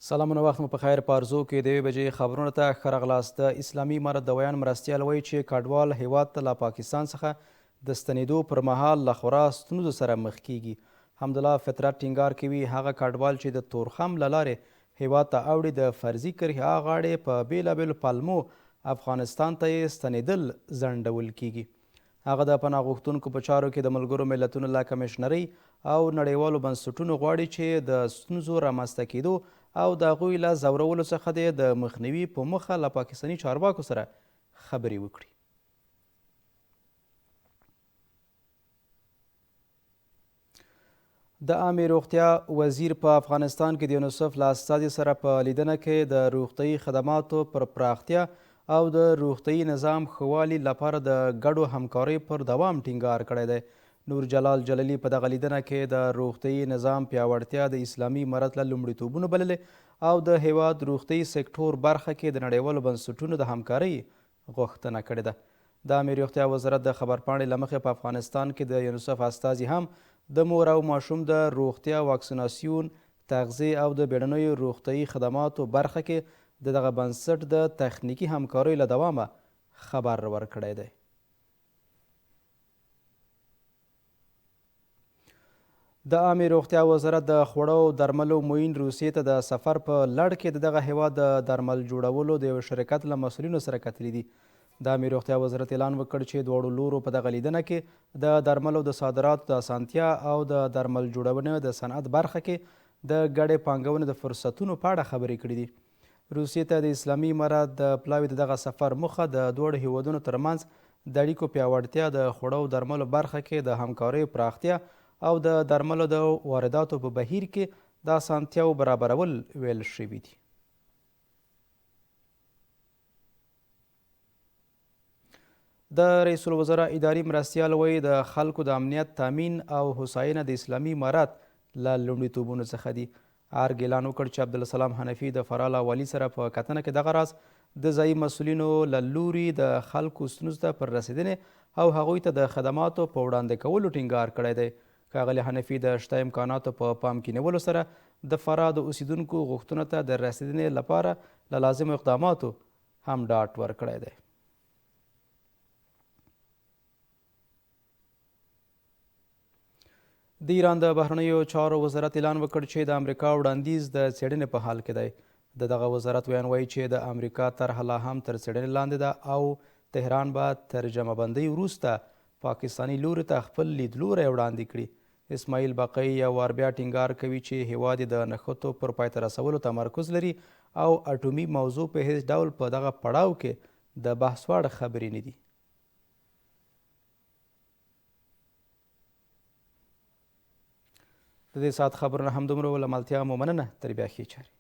سلامونه وخت مو په خیر په ارزو کې د 1 بجې خبرونو ته ښه راغلاست. د اسلامي امارت د ویان مرستیال وایي چې کډوال هیواد ته له پاکستان څخه د ستنېدو پر مهال له خورا ستونزو سره مخ کیږي. حمدالله فطرت ټینګار کوي هغه کډوال چې د تورخم له لارې هیواد ته اوړي د فرضي کرښې غاړې په بیلابیلو پلمو افغانستان ته یې ستنېدل ځنډول کیږي. هغه د پناه غوښتونکو په چارو کې د ملګرو ملتونو له کمیشنرۍ او نړیوالو بنسټونو غواړي چې د ستونزو رامنځته کېدو او د هغوی له ځورولو څخه د مخنیوي په موخه له پاکستاني چارواکو سره خبرې وکړي. د عامې روغتیا وزیر په افغانستان کې د یونیسف له استازي سره په لیدنه کې د روغتیايي خدماتو پر پراختیا او د روغتیايي نظام ښه والي لپاره د ګډو همکارۍ پر دوام ټینګار کړی دی. نور جلال جلالی په دغه لیدنه کې د روغتیايي نظام پیاوړتیا د اسلامي امارت له لومړیتوبونو بللې او د هیواد روغتیايي سکتور برخه کې د نړیوالو بنسټونو د همکارۍ غوښتنه کړې ده. د عامې روغتیا وزارت د خبرپاڼې له مخې په افغانستان کې د یونیسف استازي هم د مور او ماشوم د روغتیا واکسیناسیون تغذیې او د بیړنیو روغتیايي خدماتو برخه کې د دغه بنسټ د تخنیکي همکاریو له دوامه خبر ورکړی دی. د عامې روغتیا وزارت د خوړو او درملو معین روسیې ته د سفر په لړ کې د دغه هیواد د درمل جوړولو د یو شرکت له مسؤلینو سره کتلي دي. د عامې روغتیا وزارت اعلان وکړ چې دواړو لورو په دغه لیدنه کې د درملو د صادراتو د اسانتیا او د درمل جوړونې د صنعت برخه کې د ګډې پانګونې د فرصتونو په اړه خبرې کړي دي. روسیې ته د اسلامي امارت د پلاوي د دغه سفر موخه د دواړو هیوادونو ترمنځ د اړیکو پیاوړتیا، د خوړو او درملو برخه کې د همکاریو پراختیا او د درملو د وارداتو په بهیر کې د اسانتیاو برابرول ویل شوي دي. د رئیس الوزرا اداري مرستیال وایي د خلکو د امنیت تامین او هوساینه د اسلامي امارت له لومړیتوبونو څخه دي. ارګ اعلان وکړ چې عبدالسلام حنفي د فراله والي سره په کتنه کې دغه راز د ځایي مسؤلینو له لوري د خلکو ستونزو ته پر رسېدنې او هغوی ته د خدماتو په وړاندې کولو ټینګار کړی دی. ښاغلي حنفي د شته امکاناتو په پام کې نیولو سره د فراه د اوسیدونکو غوښتنو ته د رسېدنې لپاره له لازمو اقداماتو هم ډاډ ورکړی دی. د ایران د بهرنیو چارو وزارت اعلان وکړ چې د امریکا وړاندیز د څېړنې په حال کې دی. د دغه وزارت ویان وایي چې د امریکا طرحه لا هم تر څېړنې لاندې ده او تهران به تر جمعبندۍ وروسته پاکستاني لوري ته خپل لیدلوری وړاندې کړي. اسماعیل باقی یو وار بیا ټینګار کوي چې هیواد د نښتو پر پای ته رسولو تمرکز لري او اټومي موضوع په هیڅ ډول په دغه پړاو کې د بحث وړ خبرې نه دي. د دې ساعت خبرونه همدومره ول. ملتیا مو مننه. تر بیا ښې چارې.